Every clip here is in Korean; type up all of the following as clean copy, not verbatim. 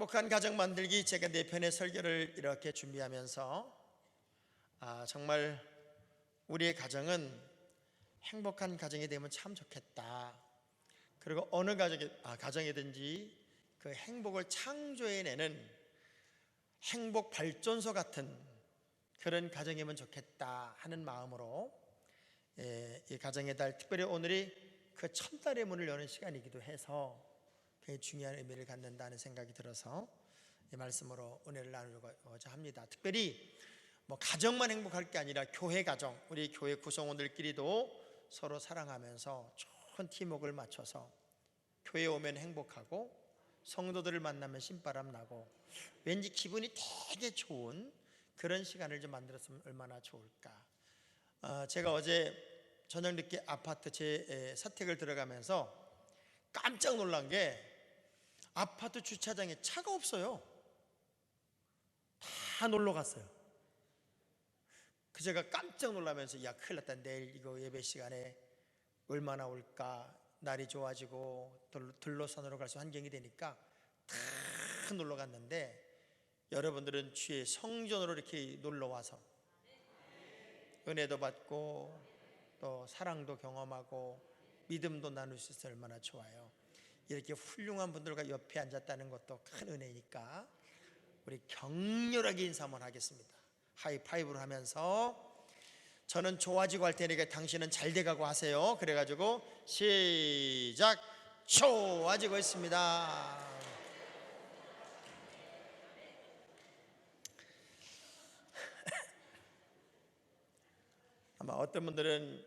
행복한 가정 만들기 제가 4편의 설교를 이렇게 준비하면서 정말 우리의 가정은 행복한 가정이 되면 참 좋겠다. 그리고 어느 가정이든지 그 행복을 창조해내는 행복 발전소 같은 그런 가정이면 좋겠다 하는 마음으로 이 가정의 달, 특별히 오늘이 그 첫달의 문을 여는 시간이기도 해서 굉장히 중요한 의미를 갖는다는 생각이 들어서 이 말씀으로 은혜를 나누고자 합니다. 특별히 가정만 행복할 게 아니라 교회 가정, 우리 교회 구성원들끼리도 서로 사랑하면서 좋은 팀워크를 맞춰서 교회에 오면 행복하고 성도들을 만나면 신바람 나고 왠지 기분이 되게 좋은 그런 시간을 좀 만들었으면 얼마나 좋을까. 제가 어제 저녁 늦게 아파트 제 사택을 들어가면서 깜짝 놀란 게 아파트 주차장에 차가 없어요. 다 놀러 갔어요. 제가 깜짝 놀라면서 야, 큰일 났다. 내일 이거 예배 시간에 얼마나 올까. 날이 좋아지고 들로선으로 갈 수 환경이 되니까 다 놀러 갔는데, 여러분들은 주의 성전으로 이렇게 놀러 와서 은혜도 받고 또 사랑도 경험하고 믿음도 나눌 수 있어서 얼마나 좋아요. 이렇게 훌륭한 분들과 옆에 앉았다는 것도 큰 은혜니까 우리 격렬하게 인사 한번 하겠습니다. 하이파이브를 하면서 저는 좋아지고 할 테니까 당신은 잘 돼가고 하세요. 그래가지고 시작. 좋아지고 있습니다. 아마 어떤 분들은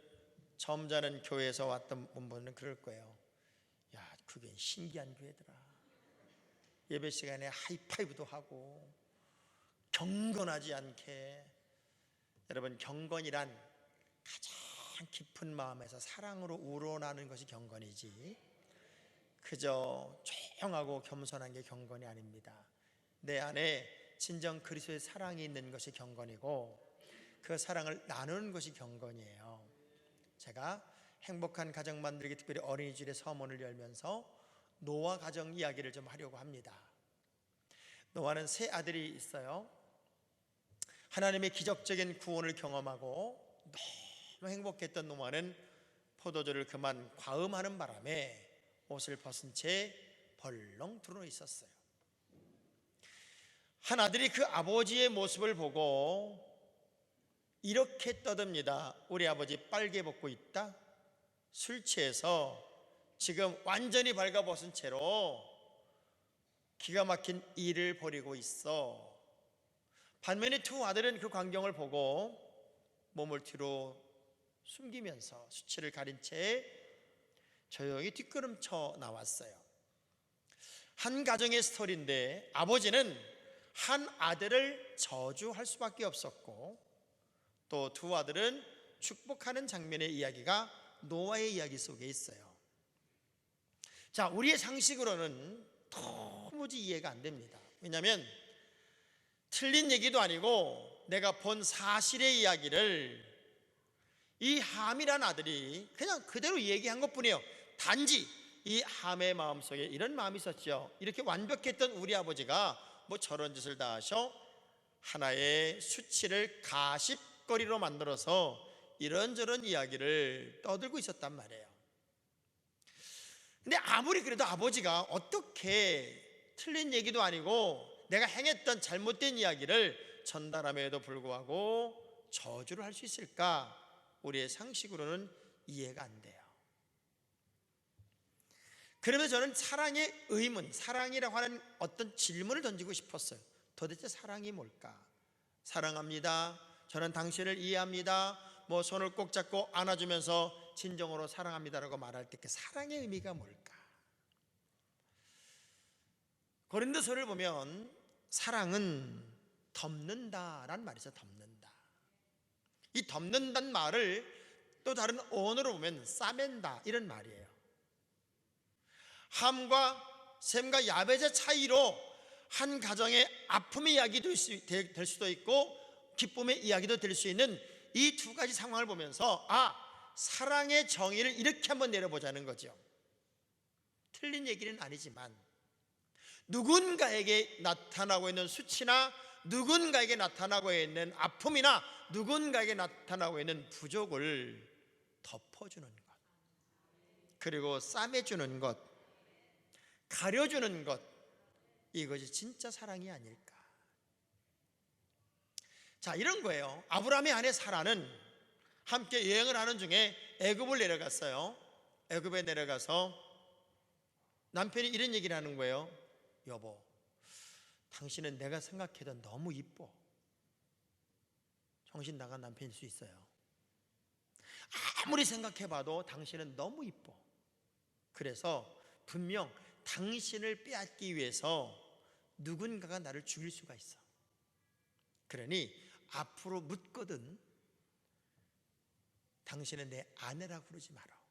처음 자는 교회에서 왔던 분들은 그럴 거예요. 야, 그게 신기한 교회더라. 예배 시간에 하이파이브도 하고 경건하지 않게. 여러분, 경건이란 가장 깊은 마음에서 사랑으로 우러나는 것이 경건이지, 그저 조용하고 겸손한 게 경건이 아닙니다. 내 안에 진정 그리스도의 사랑이 있는 것이 경건이고 그 사랑을 나누는 것이 경건이에요. 제가 행복한 가정 만들기 특별히 어린이집의 서문을 열면서 노아 가정 이야기를 좀 하려고 합니다. 노아는 3 아들이 있어요. 하나님의 기적적인 구원을 경험하고 너무 행복했던 노아는 포도주를 그만 과음하는 바람에 옷을 벗은 채 벌렁 드러누워 있었어요. 한 아들이 그 아버지의 모습을 보고 이렇게 떠듭니다. 우리 아버지 빨개 벗고 있다. 술 취해서 지금 완전히 발가벗은 채로 기가 막힌 일을 벌이고 있어. 반면에 2 아들은 그 광경을 보고 몸을 뒤로 숨기면서 수치를 가린 채 조용히 뒷걸음쳐 나왔어요. 한 가정의 스토리인데 아버지는 한 아들을 저주할 수밖에 없었고 또 2 아들은 축복하는 장면의 이야기가 노아의 이야기 속에 있어요. 자, 우리의 상식으로는 도무지 이해가 안 됩니다. 왜냐하면 틀린 얘기도 아니고 내가 본 사실의 이야기를 이 함이라는 아들이 그냥 그대로 얘기한 것뿐이에요. 단지 이 함의 마음속에 이런 마음이 있었죠. 이렇게 완벽했던 우리 아버지가 저런 짓을 다 하셔 하나의 수치를 가십거리로 만들어서 이런저런 이야기를 떠들고 있었단 말이에요. 근데 아무리 그래도 아버지가 어떻게 틀린 얘기도 아니고 내가 행했던 잘못된 이야기를 전달함에도 불구하고 저주를 할 수 있을까? 우리의 상식으로는 이해가 안 돼요. 그러면서 저는 사랑의 의문, 사랑이라고 하는 어떤 질문을 던지고 싶었어요. 도대체 사랑이 뭘까? 사랑합니다. 저는 당신을 이해합니다. 손을 꼭 잡고 안아주면서 진정으로 사랑합니다라고 말할 때 그 사랑의 의미가 뭘까? 고린도서를 보면 사랑은 덮는다라는 말이 있어요. 덮는다. 이 덮는다는 말을 또 다른 언어로 보면 싸맨다 이런 말이에요. 함과 셈과 야벳의 차이로 한 가정의 아픔의 이야기 될 수도 있고 기쁨의 이야기도 될 수 있는 이 2 가지 상황을 보면서 사랑의 정의를 이렇게 한번 내려보자는 거죠. 틀린 얘기는 아니지만 누군가에게 나타나고 있는 수치나 누군가에게 나타나고 있는 아픔이나 누군가에게 나타나고 있는 부족을 덮어주는 것, 그리고 싸매주는 것, 가려주는 것, 이것이 진짜 사랑이 아닐까. 자, 이런 거예요. 아브라함의 아내 사라는 함께 여행을 하는 중에 애굽을 내려갔어요. 애굽에 내려가서 남편이 이런 얘기를 하는 거예요. 여보, 당신은 내가 생각해도 너무 이뻐. 정신 나간 남편일 수 있어요. 아무리 생각해봐도 당신은 너무 이뻐. 그래서 분명 당신을 빼앗기 위해서 누군가가 나를 죽일 수가 있어. 그러니 앞으로 묻거든 당신은 내 아내라고 그러지 마라.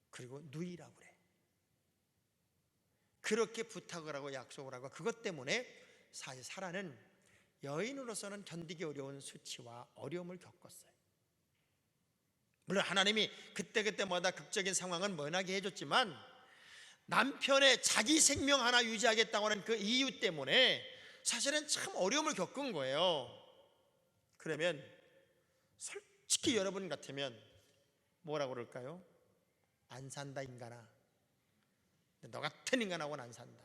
그리고 누이라고 그래. 그렇게 부탁을 하고 약속을 하고, 그것 때문에 사실 사라는 여인으로서는 견디기 어려운 수치와 어려움을 겪었어요. 물론 하나님이 그때그때마다 극적인 상황은 면하게 해줬지만 남편의 자기 생명 하나 유지하겠다고 하는 그 이유 때문에 사실은 참 어려움을 겪은 거예요. 그러면 솔직히 여러분 같으면 뭐라고 그럴까요? 안 산다 인간아. 너 같은 인간하고는 안 산다.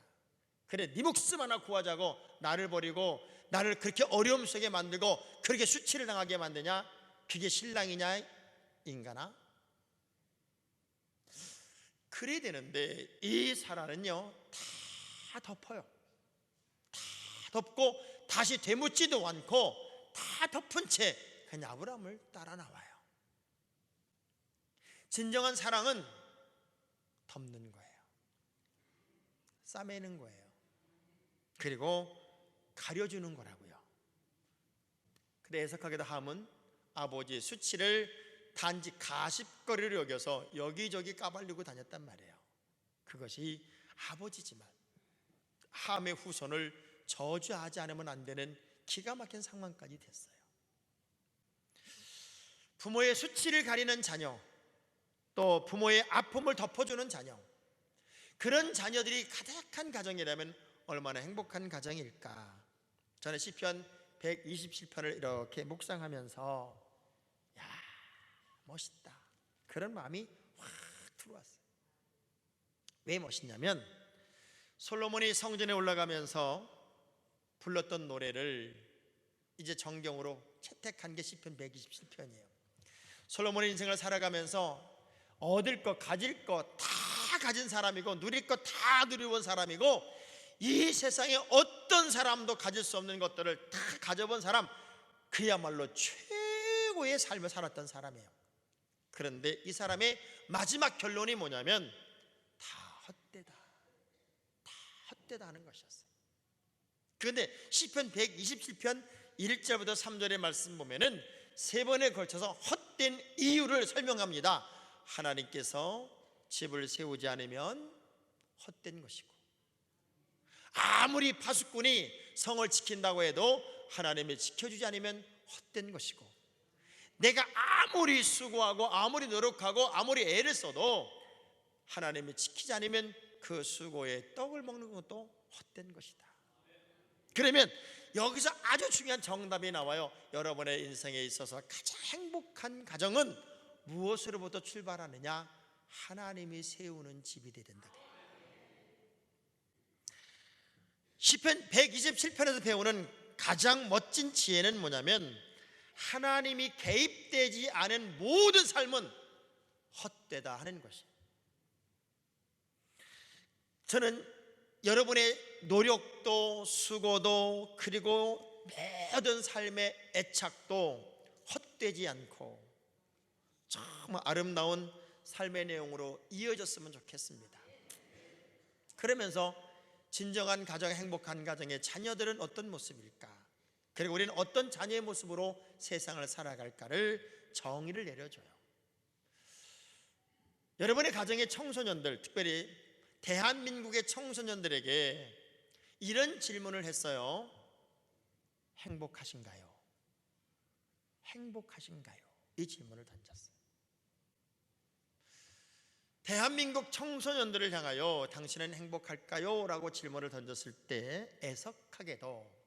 그래, 네 목숨 하나 구하자고 나를 버리고 나를 그렇게 어려움 속에 만들고 그렇게 수치를 당하게 만드냐? 그게 신랑이냐 인간아? 그래야 되는데 이 사라는요 다 덮어요. 다 덮고 다시 되묻지도 않고 다 덮은 채 그냥 아브라함을 따라 나와요. 진정한 사랑은 덮는 거예요. 싸매는 거예요. 그리고 가려주는 거라고요. 근데 애석하게도 함은 아버지의 수치를 단지 가십거리로 여겨서 여기저기 까발리고 다녔단 말이에요. 그것이 아버지지만 함의 후손을 저주하지 않으면 안 되는 기가 막힌 상황까지 됐어요. 부모의 수치를 가리는 자녀, 또 부모의 아픔을 덮어주는 자녀, 그런 자녀들이 가득한 가정이라면 얼마나 행복한 가정일까. 저는 시편 127편을 이렇게 묵상하면서 야, 멋있다, 그런 마음이 확 들어왔어요. 왜 멋있냐면 솔로몬이 성전에 올라가면서 불렀던 노래를 이제 정경으로 채택한 게 시편 127편이에요. 솔로몬의 인생을 살아가면서 얻을 것 가질 것 다 가진 사람이고 누릴 것 다 누려본 사람이고 이 세상에 어떤 사람도 가질 수 없는 것들을 다 가져본 사람, 그야말로 최고의 삶을 살았던 사람이에요. 그런데 이 사람의 마지막 결론이 뭐냐면 다 헛되다, 다 헛되다 하는 것이었어요. 그런데 시편 127편 1절부터 3절의 말씀 보면은 세 번에 걸쳐서 헛된 이유를 설명합니다. 하나님께서 집을 세우지 않으면 헛된 것이고, 아무리 파수꾼이 성을 지킨다고 해도 하나님이 지켜주지 않으면 헛된 것이고, 내가 아무리 수고하고 아무리 노력하고 아무리 애를 써도 하나님이 지키지 않으면 그 수고에 떡을 먹는 것도 헛된 것이다. 그러면 여기서 아주 중요한 정답이 나와요. 여러분의 인생에 있어서 가장 행복한 가정은 무엇으로부터 출발하느냐? 하나님이 세우는 집이 되야 된다. 시편 127편에서 배우는 가장 멋진 지혜는 뭐냐면 하나님이 개입되지 않은 모든 삶은 헛되다 하는 것이에요. 저는 여러분의 노력도 수고도 그리고 모든 삶의 애착도 헛되지 않고 정말 아름다운 삶의 내용으로 이어졌으면 좋겠습니다. 그러면서 진정한 가정, 행복한 가정의 자녀들은 어떤 모습일까? 그리고 우리는 어떤 자녀의 모습으로 세상을 살아갈까를 정의를 내려줘요. 여러분의 가정의 청소년들, 특별히 대한민국의 청소년들에게 이런 질문을 했어요. 행복하신가요? 행복하신가요? 이 질문을 던졌어요. 대한민국 청소년들을 향하여 당신은 행복할까요? 라고 질문을 던졌을 때 애석하게도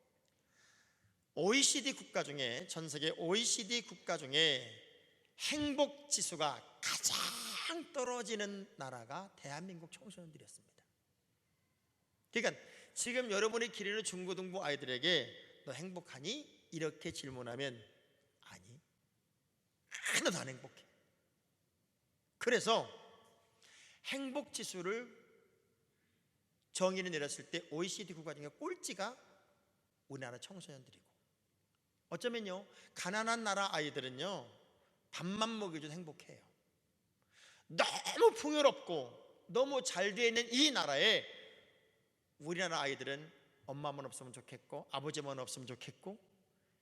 OECD 국가 중에, 전 세계 OECD 국가 중에 행복 지수가 가장 떨어지는 나라가 대한민국 청소년들이었습니다. 그러니까 지금 여러분이 기르는 중고등부 아이들에게 너 행복하니? 이렇게 질문하면 아니, 하나도 안 행복해. 그래서 행복 지수를 정의를 내렸을 때 OECD 국가 중에 꼴찌가 우리나라 청소년들이고, 어쩌면요 가난한 나라 아이들은요 밥만 먹여줘도 행복해요. 너무 풍요롭고 너무 잘 되어 있는 이 나라에 우리나라 아이들은 엄마만 없으면 좋겠고, 아버지만 없으면 좋겠고,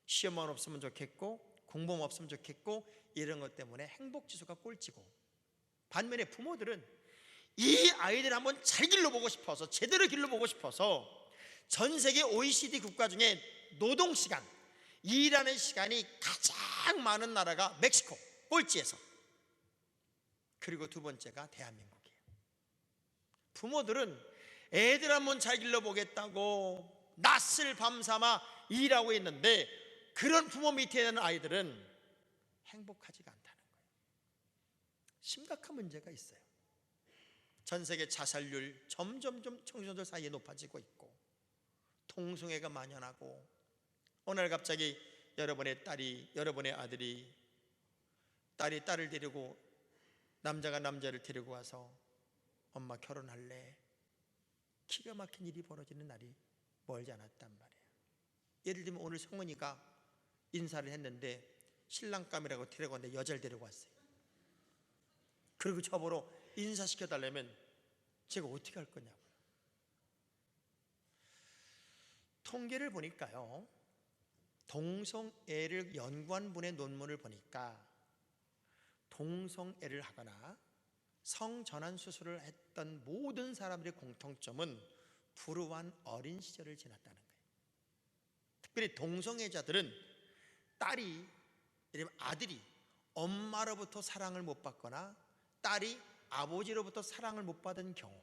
시험만 없으면 좋겠고, 공부만 없으면 좋겠고, 이런 것 때문에 행복지수가 꼴찌고, 반면에 부모들은 이 아이들을 한번 잘 길러보고 싶어서, 제대로 길러보고 싶어서 전 세계 OECD 국가 중에 노동시간, 일하는 시간이 가장 많은 나라가 멕시코, 꼴찌에서. 그리고 두 번째가 대한민국이에요. 부모들은 애들 한번 잘 길러보겠다고 낮을 밤삼아 일하고 있는데, 그런 부모 밑에 있는 아이들은 행복하지가 않다는 거예요. 심각한 문제가 있어요. 전 세계 자살률 점점점 청소년들 사이에 높아지고 있고, 동성애가 만연하고, 어느 날 갑자기 여러분의 딸이, 여러분의 아들이, 딸이 딸을 데리고, 남자가 남자를 데리고 와서 엄마 결혼할래? 기가 막힌 일이 벌어지는 날이 멀지 않았단 말이에요. 예를 들면 오늘 성은이가 인사를 했는데 신랑감이라고 데리고 왔는데 여자를 데리고 왔어요. 그리고 저보러 인사시켜달라면 제가 어떻게 할 거냐고요. 통계를 보니까요, 동성애를 연구한 분의 논문을 보니까 동성애를 하거나 성전환 수술을 했던 모든 사람들의 공통점은 불우한 어린 시절을 지났다는 거예요. 특별히 동성애자들은 딸이, 예를 들면 아들이 엄마로부터 사랑을 못 받거나 딸이 아버지로부터 사랑을 못 받은 경우,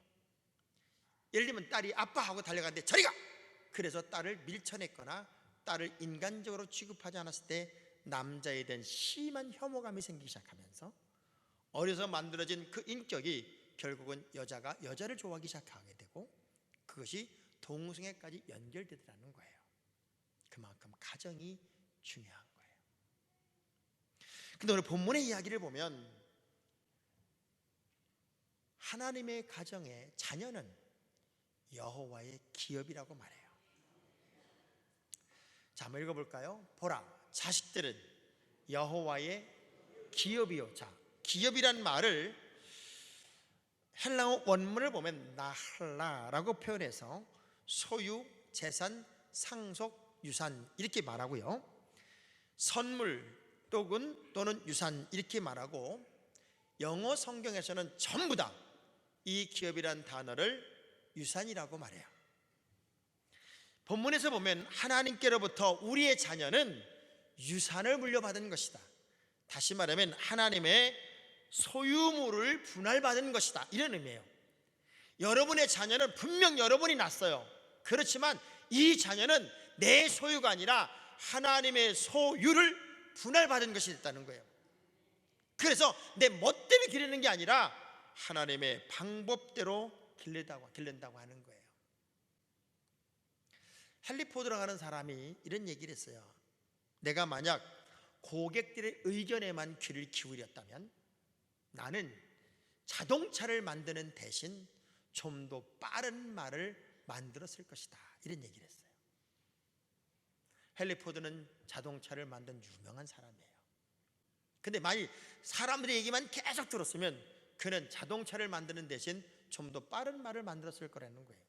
예를 들면 딸이 아빠하고 달려갔는데 저리 가! 그래서 딸을 밀쳐냈거나 딸을 인간적으로 취급하지 않았을 때 남자에 대한 심한 혐오감이 생기기 시작하면서 어려서 만들어진 그 인격이 결국은 여자가 여자를 좋아하기 시작하게 되고, 그것이 동성애까지 연결되더라는 거예요. 그만큼 가정이 중요한 거예요. 근데 오늘 본문의 이야기를 보면 하나님의 가정의 자녀는 여호와의 기업이라고 말해요. 자, 한번 읽어볼까요? 보라, 자식들은 여호와의 기업이요. 자, 기업이란 말을 헬라어 원문을 보면 나할라라고 표현해서 소유, 재산, 상속, 유산 이렇게 말하고요, 선물, 또는 유산 이렇게 말하고, 영어 성경에서는 전부 다 이 기업이란 단어를 유산이라고 말해요. 본문에서 보면 하나님께로부터 우리의 자녀는 유산을 물려받은 것이다. 다시 말하면 하나님의 소유물을 분할받은 것이다, 이런 의미예요. 여러분의 자녀는 분명 여러분이 낳았어요. 그렇지만 이 자녀는 내 소유가 아니라 하나님의 소유를 분할받은 것이 됐다는 거예요. 그래서 내 멋대로 기르는 게 아니라 하나님의 방법대로 기른다고 하는 거예요. 헨리 포드라고 하는 사람이 이런 얘기를 했어요. 내가 만약 고객들의 의견에만 귀를 기울였다면 나는 자동차를 만드는 대신 좀 더 빠른 말을 만들었을 것이다, 이런 얘기를 했어요. 헨리 포드는 자동차를 만든 유명한 사람이에요. 근데 만일 사람들의 얘기만 계속 들었으면 그는 자동차를 만드는 대신 좀 더 빠른 말을 만들었을 거라는 거예요.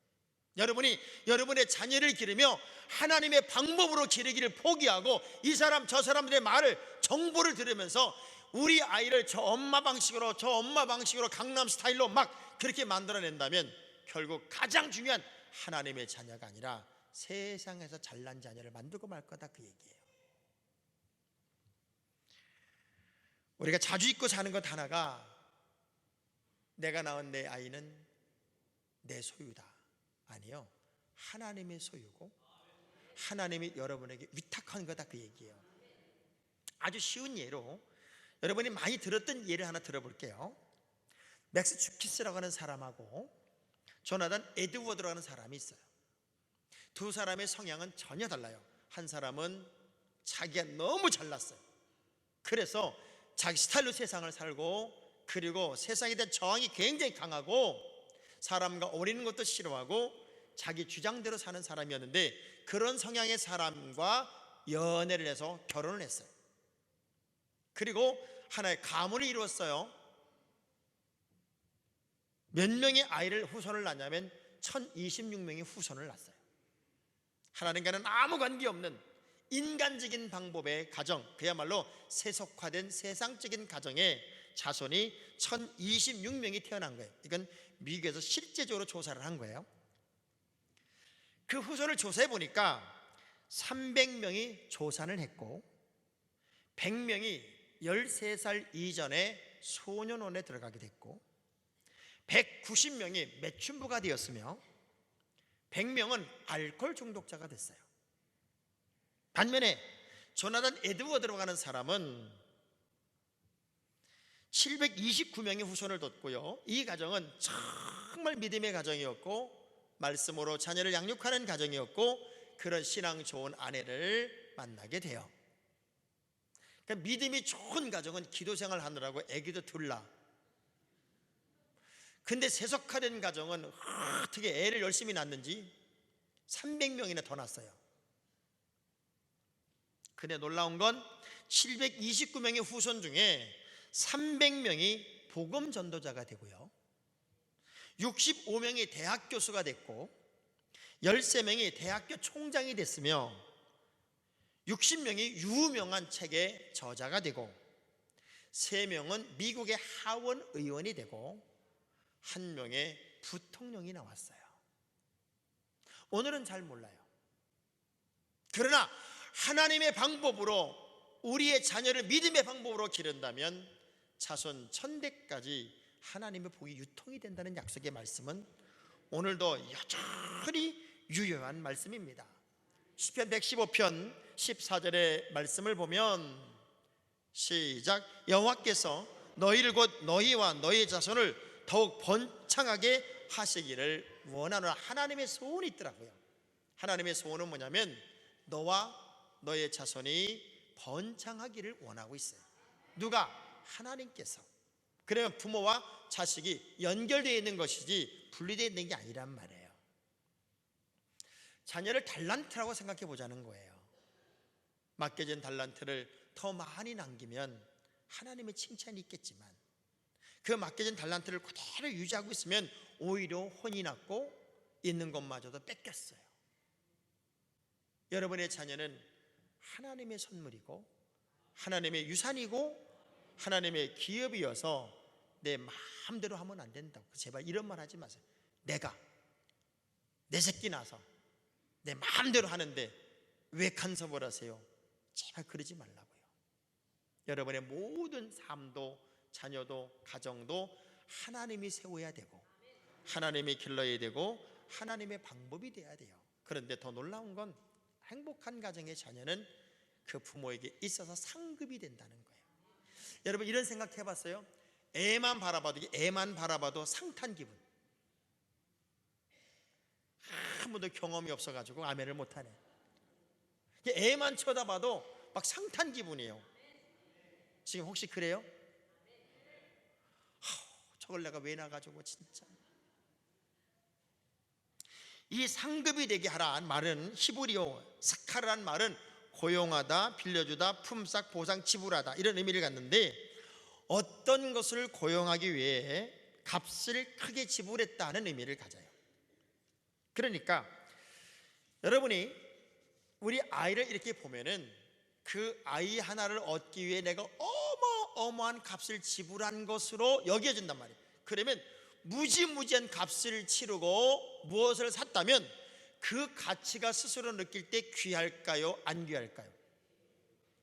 여러분이 여러분의 자녀를 기르며 하나님의 방법으로 기르기를 포기하고 이 사람 저 사람들의 말을, 정보를 들으면서 우리 아이를 저 엄마 방식으로 강남 스타일로 막 그렇게 만들어낸다면 결국 가장 중요한 하나님의 자녀가 아니라 세상에서 잘난 자녀를 만들고 말 거다, 그 얘기예요. 우리가 자주 잊고 사는 것 하나가 내가 낳은 내 아이는 내 소유다. 아니요, 하나님의 소유고 하나님이 여러분에게 위탁한 거다, 그 얘기예요. 아주 쉬운 예로 여러분이 많이 들었던 예를 하나 들어볼게요. 맥스 주키스라고 하는 사람하고 조나단 에드워드라고 하는 사람이 있어요. 두 사람의 성향은 전혀 달라요. 한 사람은 자기가 너무 잘났어요. 그래서 자기 스타일로 세상을 살고, 그리고 세상에 대한 저항이 굉장히 강하고, 사람과 어울리는 것도 싫어하고 자기 주장대로 사는 사람이었는데, 그런 성향의 사람과 연애를 해서 결혼을 했어요. 그리고 하나의 가문을 이루었어요. 몇 명의 아이를 후손을 낳냐면 1026명의 후손을 낳았어요. 하나님과는 아무 관계없는 인간적인 방법의 가정, 그야말로 세속화된 세상적인 가정의 자손이 1026명이 태어난 거예요. 이건 미국에서 실제적으로 조사를 한 거예요. 그 후손을 조사해 보니까 300명이 조산을 했고 100명이 13살 이전에 소년원에 들어가게 됐고 190명이 매춘부가 되었으며 100명은 알코올 중독자가 됐어요. 반면에 조나단 에드워드라고 하는 사람은 729명의 후손을 뒀고요, 이 가정은 정말 믿음의 가정이었고 말씀으로 자녀를 양육하는 가정이었고, 그런 신앙 좋은 아내를 만나게 돼요. 그러니까 믿음이 좋은 가정은 기도 생활 하느라고 애기도 둘 낳아. 근데 세속화된 가정은 어떻게 애를 열심히 낳는지 300명이나 더 낳았어요. 근데 놀라운 건 729명의 후손 중에 300명이 복음 전도자가 되고요, 65명이 대학 교수가 됐고 13명이 대학교 총장이 됐으며 60명이 유명한 책의 저자가 되고 3명은 미국의 하원 의원이 되고 1명의 부통령이 나왔어요. 오늘은 잘 몰라요. 그러나 하나님의 방법으로 우리의 자녀를 믿음의 방법으로 기른다면 자손 1000대까지 하나님의 복이 유통이 된다는 약속의 말씀은 오늘도 여전히 유효한 말씀입니다. 시편 115편 14절의 말씀을 보면 시작. 여호와께서 너희를 곧 너희와 너희 자손을 더욱 번창하게 하시기를 원하노라. 하나님의 소원이 있더라고요. 하나님의 소원은 뭐냐면 너와 너의 자손이 번창하기를 원하고 있어요. 누가? 하나님께서. 그러면 부모와 자식이 연결되어 있는 것이지 분리되어 있는 게 아니란 말이에요. 자녀를 달란트라고 생각해 보자는 거예요. 맡겨진 달란트를 더 많이 남기면 하나님의 칭찬이 있겠지만 그 맡겨진 달란트를 그대로 유지하고 있으면 오히려 혼이 났고 있는 것마저도 뺏겼어요. 여러분의 자녀는 하나님의 선물이고 하나님의 유산이고 하나님의 기업이어서 내 마음대로 하면 안 된다고. 제발 이런 말 하지 마세요. 내가 내 새끼 낳아서 내 마음대로 하는데 왜 간섭을 하세요? 제발 그러지 말라고요. 여러분의 모든 삶도 자녀도 가정도 하나님이 세워야 되고 하나님이 길러야 되고 하나님의 방법이 돼야 돼요. 그런데 더 놀라운 건 행복한 가정의 자녀는 그 부모에게 있어서 상급이 된다는 거예요. 여러분 이런 생각 해봤어요? 애만 바라봐도 상탄 기분. 한 번도 경험이 없어가지고 아멘을 못하네. 애만 쳐다봐도 막 상탄 기분이에요. 지금 혹시 그래요? 저걸 내가 왜 나가지고 진짜. 이 상급이 되게 하라는 말은 히브리어 사카라는 말은 고용하다, 빌려주다, 품삯, 보상, 지불하다 이런 의미를 갖는데 어떤 것을 고용하기 위해 값을 크게 지불했다는 의미를 가져요. 그러니까 여러분이 우리 아이를 이렇게 보면은 그 아이 하나를 얻기 위해 내가 어마어마한 값을 지불한 것으로 여겨진단 말이에요. 그러면 무지무지한 값을 치르고 무엇을 샀다면 그 가치가 스스로 느낄 때 귀할까요? 안 귀할까요?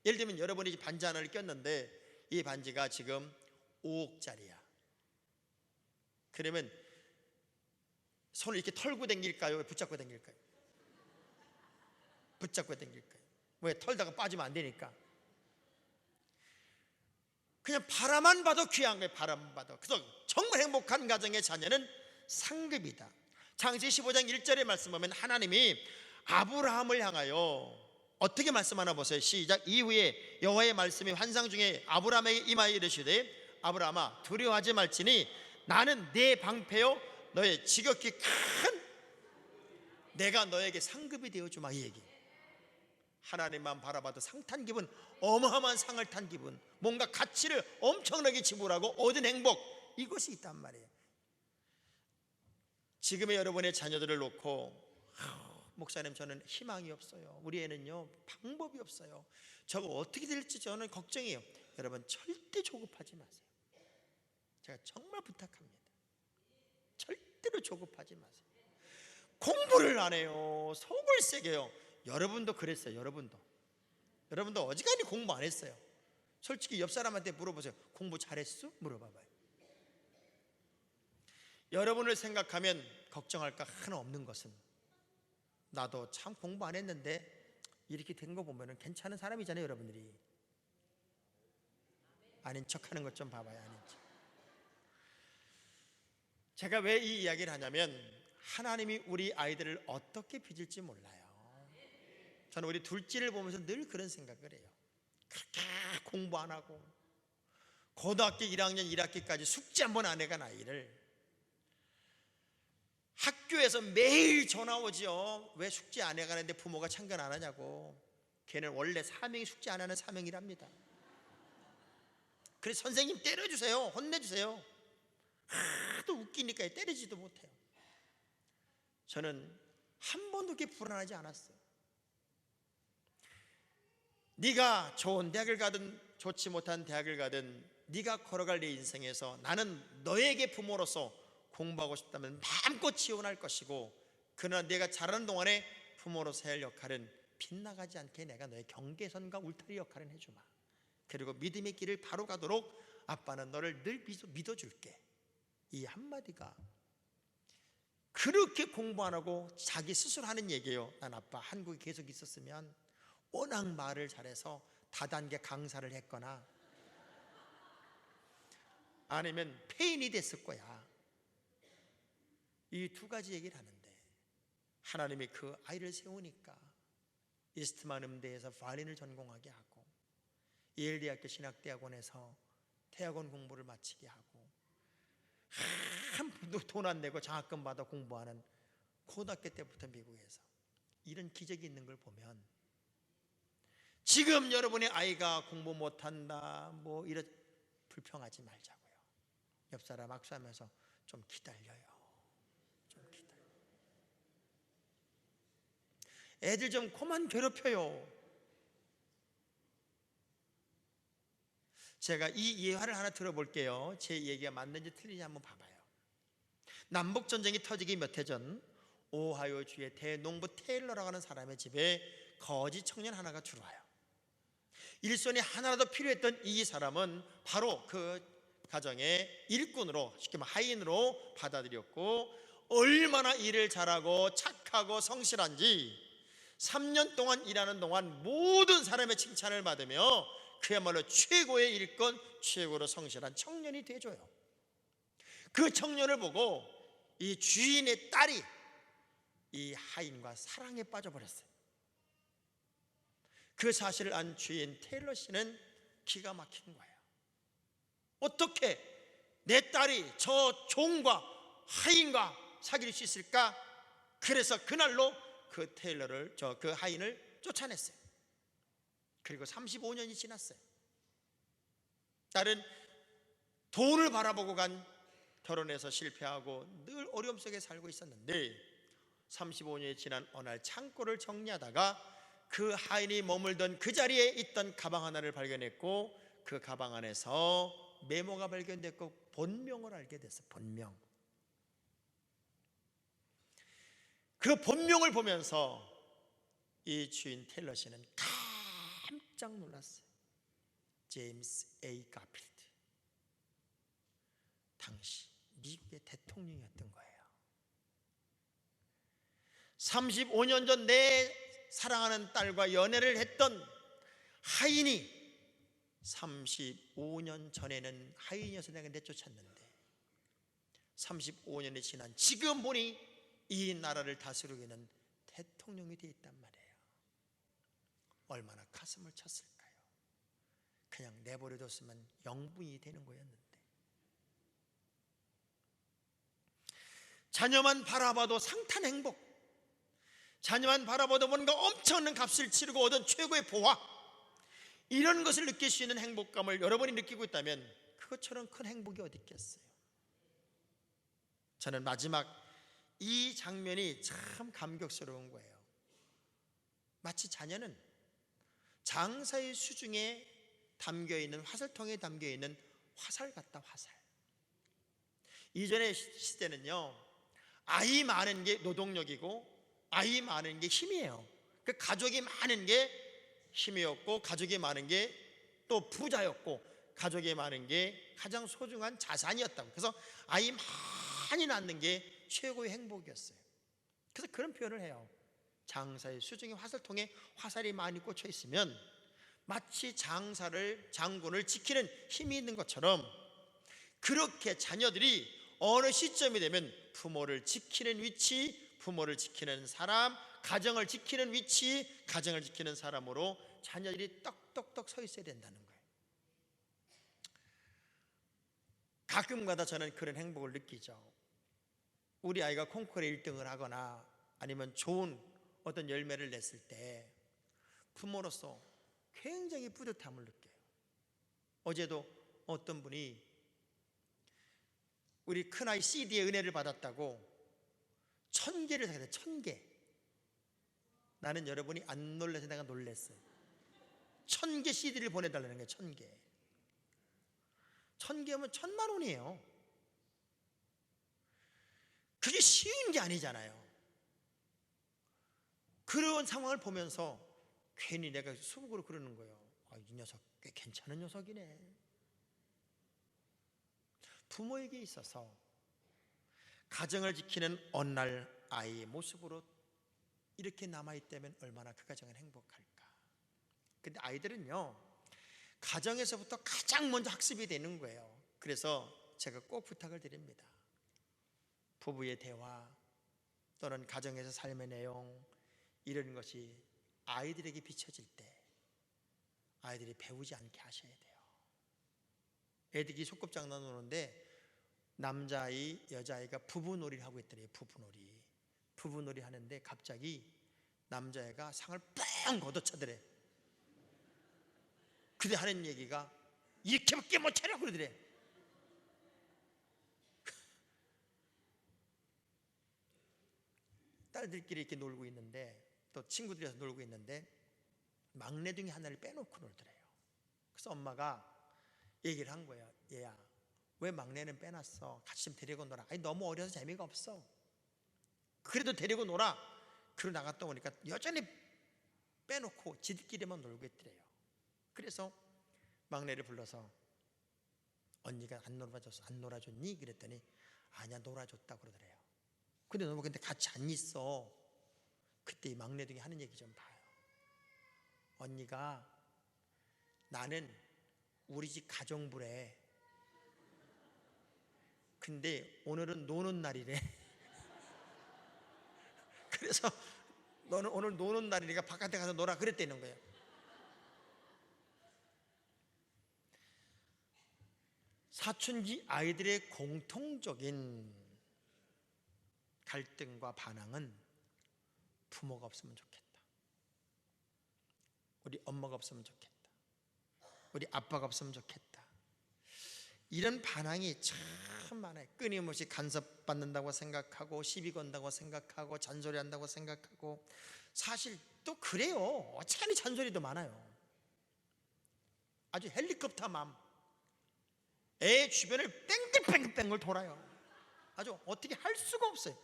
예를 들면 여러분이 반지 하나를 꼈는데 이 반지가 지금 5억짜리야. 그러면 손을 이렇게 털고 당길까요? 붙잡고 당길까요? 붙잡고 당길까요? 왜? 털다가 빠지면 안 되니까. 그냥 바라만 봐도 귀한 거예요. 바라만 봐도. 그래서 정말 행복한 가정의 자녀는 상급이다. 창세기 15장 1절의 말씀 보면 하나님이 아브라함을 향하여 어떻게 말씀하나 보세요. 시작. 이후에 여호와의 말씀이 환상 중에 아브라함에게 임하여 이르시되 아브라함아 두려워하지 말지니 나는 네 방패요 너의 지극히 큰 내가 너에게 상급이 되어주마. 이 얘기. 하나님만 바라봐도 상 탄 기분, 어마어마한 상을 탄 기분, 뭔가 가치를 엄청나게 지불하고 얻은 행복, 이것이 있단 말이에요. 지금의 여러분의 자녀들을 놓고 목사님 저는 희망이 없어요, 우리 애는요 방법이 없어요, 저거 어떻게 될지 저는 걱정이에요. 여러분 절대 조급하지 마세요. 제가 정말 부탁합니다. 절대로 조급하지 마세요. 공부를 안 해요, 속을 새겨요. 여러분도 그랬어요. 여러분도 어지간히 공부 안 했어요. 솔직히 옆 사람한테 물어보세요. 공부 잘했어? 물어봐봐요. 여러분을 생각하면 걱정할 거 하나 없는 것은 나도 참 공부 안 했는데 이렇게 된 거 보면 괜찮은 사람이잖아요. 여러분들이 아닌 척하는 것 좀 봐봐요. 아닌 척. 제가 왜 이 이야기를 하냐면 하나님이 우리 아이들을 어떻게 빚을지 몰라요. 저는 우리 둘째를 보면서 늘 그런 생각을 해요. 그렇게 공부 안 하고 고등학교 1학년 1학기까지 숙제 한 번 안 해간 아이를 학교에서 매일 전화 오지요. 왜 숙제 안 해가는데 부모가 참견 안 하냐고. 걔는 원래 사명이 숙제 안 하는 사명이랍니다. 그래서 선생님 때려주세요, 혼내주세요. 하도 웃기니까 때리지도 못해요. 저는 한 번도 그렇게 불안하지 않았어요. 네가 좋은 대학을 가든 좋지 못한 대학을 가든 네가 걸어갈 내 인생에서 나는 너에게 부모로서 공부하고 싶다면 마음껏 지원할 것이고, 그러나 내가 자라는 동안에 부모로서 해야 할 역할은 빗나가지 않게 내가 너의 경계선과 울타리 역할을 해주마. 그리고 믿음의 길을 바로 가도록 아빠는 너를 늘 믿어줄게. 이 한마디가 그렇게 공부 안 하고 자기 스스로 하는 얘기예요. 난 아빠 한국에 계속 있었으면 워낙 말을 잘해서 다단계 강사를 했거나 아니면 폐인이 됐을 거야. 이 두 가지 얘기를 하는데 하나님이 그 아이를 세우니까 이스트만 음대에서 바이올린을 전공하게 하고 예일대학교 신학대학원에서 대학원 공부를 마치게 하고 한 푼도 돈 안 내고 장학금 받아 공부하는, 고등학교 때부터 미국에서 이런 기적이 있는 걸 보면 지금 여러분의 아이가 공부 못한다 뭐 이런 불평하지 말자고요. 옆 사람 악수하면서 좀 기다려요. 좀 기다려. 애들 좀 그만 괴롭혀요. 제가 이 예화를 하나 들어볼게요. 제 얘기가 맞는지 틀리는지 한번 봐봐요. 남북전쟁이 터지기 몇 해 전 오하이오주의 대농부 테일러라고 하는 사람의 집에 거지 청년 하나가 들어와요. 일손이 하나라도 필요했던 이 사람은 바로 그 가정의 일꾼으로, 쉽게 말하면 하인으로 받아들였고, 얼마나 일을 잘하고 착하고 성실한지 3년 동안 일하는 동안 모든 사람의 칭찬을 받으며 그야말로 최고의 일꾼, 최고로 성실한 청년이 돼줘요. 그 청년을 보고 이 주인의 딸이 이 하인과 사랑에 빠져버렸어요. 그 사실을 안 주인 테일러 씨는 기가 막힌 거예요. 어떻게 내 딸이 저 종과 하인과 사귈 수 있을까? 그래서 그날로 그 테일러를, 그 하인을 쫓아냈어요. 그리고 35년이 지났어요. 딸은 돈을 바라보고 간 결혼해서 실패하고 늘 어려움 속에 살고 있었는데 35년이 지난 어느 날 창고를 정리하다가 그 하인이 머물던 그 자리에 있던 가방 하나를 발견했고, 그 가방 안에서 메모가 발견됐고 본명을 알게 됐어요. 본명. 그 본명을 보면서 이 주인 테일러 씨는 깜짝 놀랐어요. 제임스 A. 가필드. 당시 미국의 대통령이었던 거예요. 35년 전 내 사랑하는 딸과 연애를 했던 하인이 35년 전에는 하인이어서 내가 내쫓았는데 35년이 지난 지금 보니 이 나라를 다스리고 있는 대통령이 되어 있단 말이에요. 얼마나 가슴을 쳤을까요? 그냥 내버려뒀으면 영분이 되는 거였는데, 자녀만 바라봐도 상탄 행복, 자녀만 바라봐도 뭔가 엄청난 값을 치르고 얻은 최고의 보화, 이런 것을 느낄 수 있는 행복감을 여러분이 느끼고 있다면 그것처럼 큰 행복이 어디 있겠어요? 저는 마지막 이 장면이 참 감격스러운 거예요. 마치 자녀는 장사의 수중에 담겨있는, 화살통에 담겨있는 화살 같다. 화살. 이전의 시대는요, 아이 많은 게 노동력이고 아이 많은 게 힘이에요. 그 가족이 많은 게 힘이었고, 가족이 많은 게 또 부자였고, 가족이 많은 게 가장 소중한 자산이었다고. 그래서 아이 많이 낳는 게 최고의 행복이었어요. 그래서 그런 표현을 해요. 장사의 수중에 화살통에 화살이 많이 꽂혀 있으면 마치 장군을 지키는 힘이 있는 것처럼, 그렇게 자녀들이 어느 시점이 되면 부모를 지키는 위치, 부모를 지키는 사람, 가정을 지키는 위치, 가정을 지키는 사람으로 자녀들이 떡떡떡 서 있어야 된다는 거예요. 가끔가다 저는 그런 행복을 느끼죠. 우리 아이가 콩쿠르에 1등을 하거나 아니면 좋은 어떤 열매를 냈을 때 부모로서 굉장히 뿌듯함을 느껴요. 어제도 어떤 분이 우리 큰아이 CD의 은혜를 받았다고 1000개를 사게 돼. 1000개. 나는 여러분이 안 놀라서 내가 놀랬어요. 1000개 CD를 보내달라는 거예요. 1000개. 1000개면 1000만 원이에요. 그게 쉬운 게 아니잖아요. 그런 상황을 보면서 괜히 내가 속으로 그러는 거예요. 이 녀석 꽤 괜찮은 녀석이네. 부모에게 있어서 가정을 지키는 어느 날 아이의 모습으로 이렇게 남아있다면 얼마나 그 가정은 행복할까. 근데 아이들은요, 가정에서부터 가장 먼저 학습이 되는 거예요. 그래서 제가 꼭 부탁을 드립니다. 부부의 대화 또는 가정에서 삶의 내용, 이런 것이 아이들에게 비춰질 때 아이들이 배우지 않게 하셔야 돼요. 애들이 소꿉장난 노는데 남자아이, 여자아이가 부부놀이를 하고 있더래요. 부부놀이 하는데 갑자기 남자애가 상을 뻥 걷어차더래. 그때 하는 얘기가 이렇게밖에 못 차려 그러더래. 딸들끼리 이렇게 놀고 있는데, 또 친구들이서 놀고 있는데 막내둥이 하나를 빼놓고 놀더래요. 그래서 엄마가 얘기를 한 거예요. 얘야, 왜 막내는 빼놨어? 같이 좀 데리고 놀아. 아니, 너무 어려서 재미가 없어. 그래도 데리고 놀아. 그러고 나갔다 오니까 여전히 빼놓고 지들끼리만 놀고 있더래요. 그래서 막내를 불러서 언니가 안 놀아줬니? 그랬더니 아니야, 놀아줬다 그러더래요. 근데 너무 같이 안 있어. 그때 이 막내둥이 하는 얘기 좀 봐요. 언니가 나는 우리 집 가정부래. 근데 오늘은 노는 날이래. 그래서 너는 오늘 노는 날이니까 바깥에 가서 놀아 그랬다는 거예요. 사춘기 아이들의 공통적인 갈등과 반항은 부모가 없으면 좋겠다. 우리 엄마가 없으면 좋겠다. 우리 아빠가 없으면 좋겠다. 이런 반항이 참 많아요. 끊임없이 간섭받는다고 생각하고, 시비 건다고 생각하고, 잔소리한다고 생각하고. 사실 또 그래요. 어차피 잔소리도 많아요. 아주 헬리콥터맘. 애 주변을 뺑글뺑글 돌아요. 아주 어떻게 할 수가 없어요.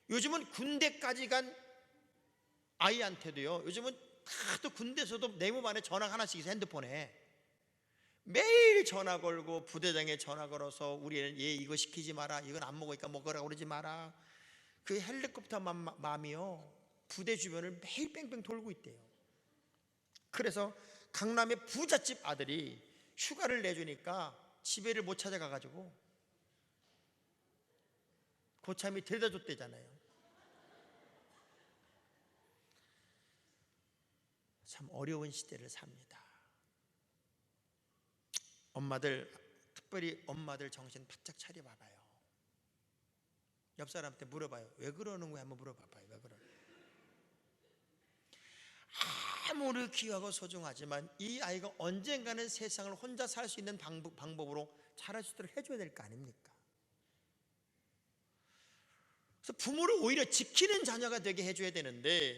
요즘은 군대까지 간 아이한테도요, 요즘은 다또 군대에서도 내 몸 안에 전화가 하나씩 있어, 핸드폰에. 매일 전화 걸고 부대장에 전화 걸어서 우리 애는 얘 이거 시키지 마라, 이건 안 먹으니까 먹으라고 그러지 마라. 그 헬리콥터 맘이요 부대 주변을 매일 뺑뺑 돌고 있대요. 그래서 강남의 부잣집 아들이 휴가를 내주니까 집에를 못 찾아가가지고 고참이 데려다 줬대잖아요. 참 어려운 시대를 삽니다. 엄마들, 특별히 엄마들 정신 바짝 차려봐봐요. 옆 사람한테 물어봐요. 왜 그러는 거야? 한번 물어봐봐요. 왜 그러는 거야? 아무리 귀하고 소중하지만 이 아이가 언젠가는 세상을 혼자 살 수 있는 방법으로 자랄 수 있도록 해줘야 될 거 아닙니까? 그래서 부모를 오히려 지키는 자녀가 되게 해줘야 되는데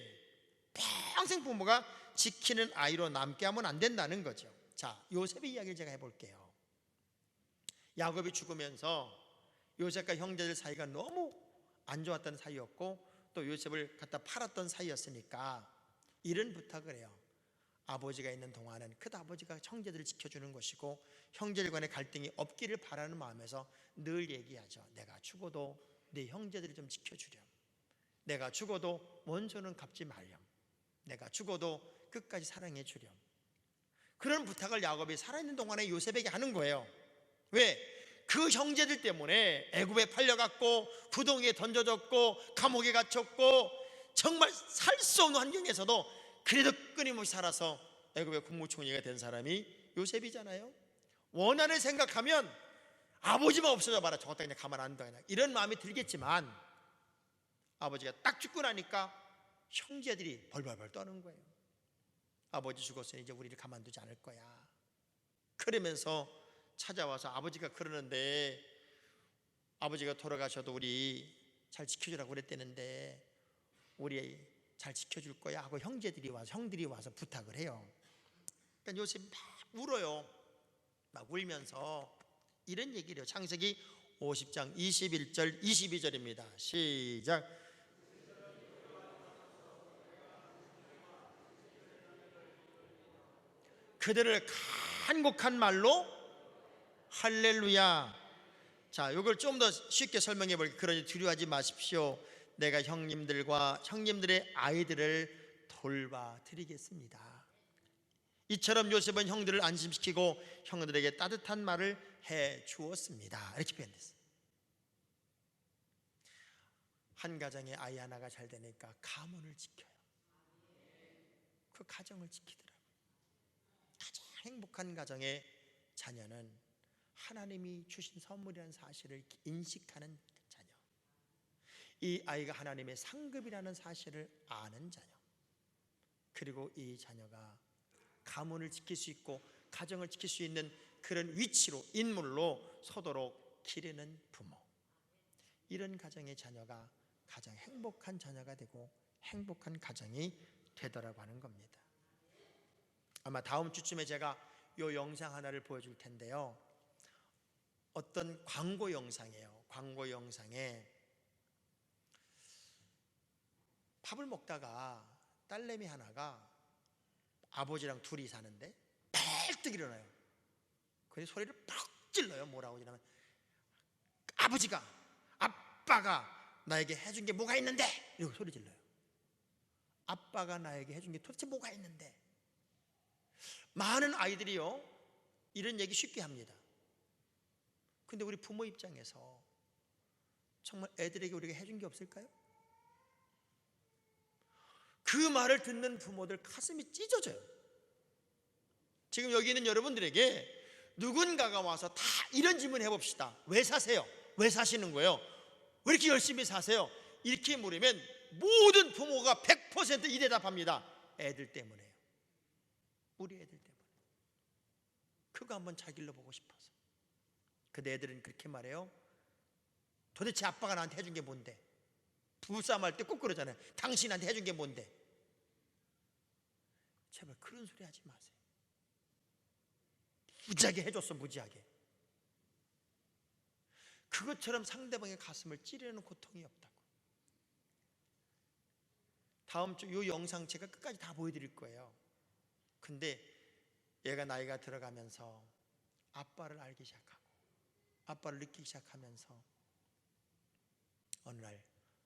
평생 부모가 지키는 아이로 남게 하면 안 된다는 거죠. 자, 요셉의 이야기를 제가 해볼게요. 야곱이 죽으면서 요셉과 형제들 사이가 너무 안 좋았던 사이였고 또 요셉을 갖다 팔았던 사이였으니까 이런 부탁을 해요. 아버지가 있는 동안은 그 아버지가 형제들을 지켜주는 것이고 형제들 간의 갈등이 없기를 바라는 마음에서 늘 얘기하죠. 내가 죽어도 내 형제들을 좀 지켜주렴. 내가 죽어도 원수는 갚지 말렴. 내가 죽어도 끝까지 사랑해 주렴. 그런 부탁을 야곱이 살아있는 동안에 요셉에게 하는 거예요. 왜? 그 형제들 때문에 애굽에 팔려갔고 구덩이에 던져졌고 감옥에 갇혔고 정말 살 수 없는 환경에서도 그래도 끊임없이 살아서 애굽의 국무총리가 된 사람이 요셉이잖아요. 원한을 생각하면 아버지만 없어져 봐라, 저것도 그냥 가만 안 둔다, 이런 마음이 들겠지만 아버지가 딱 죽고 나니까 형제들이 벌벌벌 떠는 거예요. 아버지 죽었으니 이제 우리를 가만두지 않을 거야. 그러면서 찾아와서 아버지가 그러는데 아버지가 돌아가셔도 우리 잘 지켜주라고 그랬대는데 우리 잘 지켜줄 거야 하고 형들이 와서 부탁을 해요. 그러니까 요셉이 막 울어요. 막 울면서 이런 얘기를 해요. 창세기 50장 21절 22절입니다 시작. 그들을 간곡한 말로 할렐루야. 자, 이걸 좀 더 쉽게 설명해 볼게요. 그러니 두려워하지 마십시오. 내가 형님들의 아이들을 돌봐 드리겠습니다. 이처럼 요셉은 형들을 안심시키고 형들에게 따뜻한 말을 해 주었습니다. 이렇게 표현됐어요. 한 가정에 아이 하나가 잘 되니까 가문을 지켜요. 그 가정을 지키더라고요. 가장 행복한 가정의 자녀는 하나님이 주신 선물이라는 사실을 인식하는 자녀, 이 아이가 하나님의 상급이라는 사실을 아는 자녀, 그리고 이 자녀가 가문을 지킬 수 있고 가정을 지킬 수 있는 그런 위치로, 인물로 서도록 기르는 부모, 이런 가정의 자녀가 가장 행복한 자녀가 되고 행복한 가정이 되더라고 하는 겁니다. 아마 다음 주쯤에 제가 이 영상 하나를 보여줄 텐데요, 어떤 광고 영상이에요. 광고 영상에 밥을 먹다가 딸내미 하나가 아버지랑 둘이 사는데 펄떡 일어나요. 그래서 소리를 팍 질러요. 뭐라고 하냐면 아빠가 나에게 해준 게 뭐가 있는데, 이러고 소리 질러요. 아빠가 나에게 해준 게 도대체 뭐가 있는데. 많은 아이들이요 이런 얘기 쉽게 합니다. 근데 우리 부모 입장에서 정말 애들에게 우리가 해준 게 없을까요? 그 말을 듣는 부모들 가슴이 찢어져요. 지금 여기 있는 여러분들에게 누군가가 와서 다 이런 질문 해봅시다. 왜 사세요? 왜 사시는 거예요? 왜 이렇게 열심히 사세요? 이렇게 물으면 모든 부모가 100% 이 대답합니다. 애들 때문에요. 우리 애들 때문에. 그거 한번 잘 길러보고 싶어서. 근데 애들은 그렇게 말해요. 도대체 아빠가 나한테 해준 게 뭔데? 부부싸움 할 때 꼭 그러잖아요. 당신한테 해준 게 뭔데? 제발 그런 소리 하지 마세요. 무지하게 해줬어, 무지하게. 그것처럼 상대방의 가슴을 찌르는 고통이 없다고. 다음 주 이 영상 제가 끝까지 다 보여드릴 거예요. 근데 얘가 나이가 들어가면서 아빠를 알기 시작하고 아빠를 느끼기 시작하면서 어느 날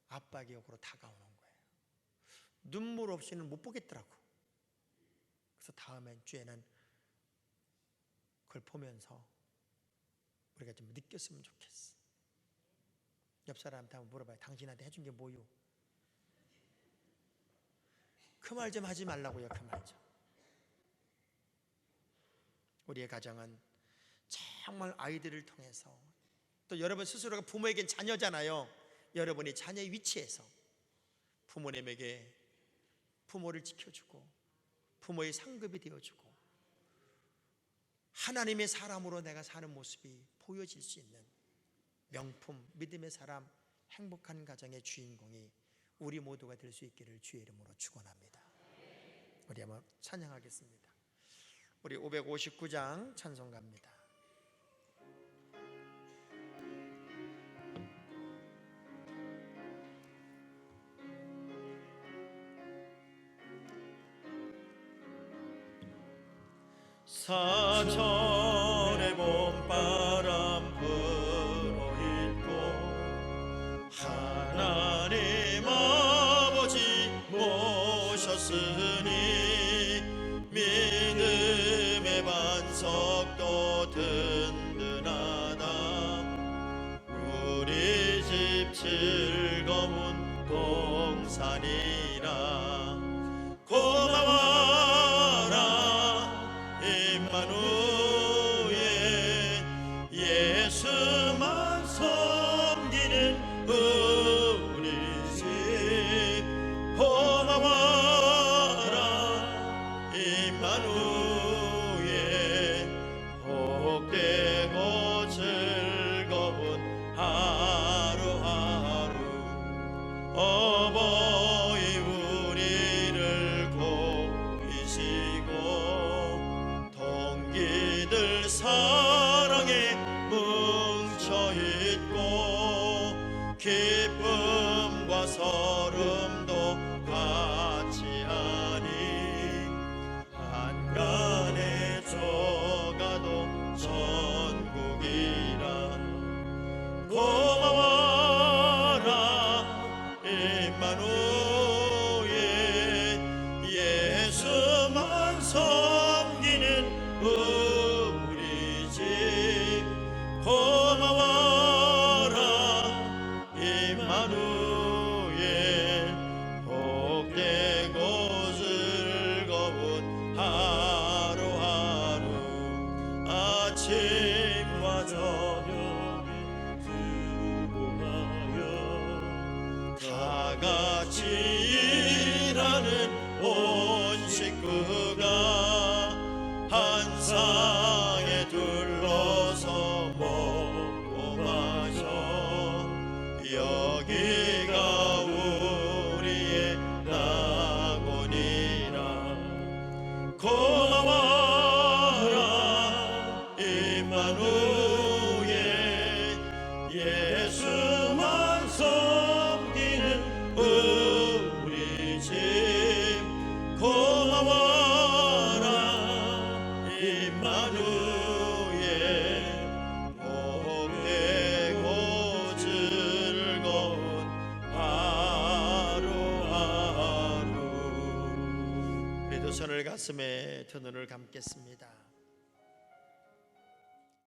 아빠 기억으로 다가오는 거예요. 눈물 없이는 못 보겠더라고. 그래서 다음엔 주에는 그걸 보면서 우리가 좀 느꼈으면 좋겠어. 옆 사람한테 한번 물어봐요. 당신한테 해준 게 뭐요? 그 말 좀 하지 말라고요. 그 말 좀. 우리의 가정은 정말 아이들을 통해서, 또 여러분 스스로가 부모에겐 자녀잖아요. 여러분이 자녀의 위치에서 부모님에게 부모를 지켜주고 부모의 상급이 되어주고 하나님의 사람으로 내가 사는 모습이 보여질 수 있는 명품, 믿음의 사람, 행복한 가정의 주인공이 우리 모두가 될 수 있기를 주의 이름으로 축원합니다. 우리 한번 찬양하겠습니다. 우리 559장 찬송가입니다. 사천의 봄바람 불어일고 하나님 아버지 모셨으니 믿음의 반석도 든든하다. 우리 집 즐거운 동산이라. 고마워라 임마누엘, 예수만 섬기는 우리 집. 고마워라 임마누엘, 복되고 즐거운 하루하루. 어버이 우리를 고이시고 동기들 사랑에 뭉쳐있고 기쁨과 서름도 같이 하니 한간에 쪼가도 천국이라. 고마워라 임마누엘, 예수만 섬기는 우리 집. 고마워라 임마누엘, 복되고 즐거운 하루하루. 아침과 저녁에 수고하여 다 같이 일하는 온 식구가 한 상에 둘러서 먹고 마셔. 여기가 우리의 낙원이라. 고마워라 임마누엘, 예수만 섬기는 우리 집. 고마워라 임마누엘, 복되고 즐거운 하루하루. 우리 두 손을 가슴에, 두 눈을 감겠습니다.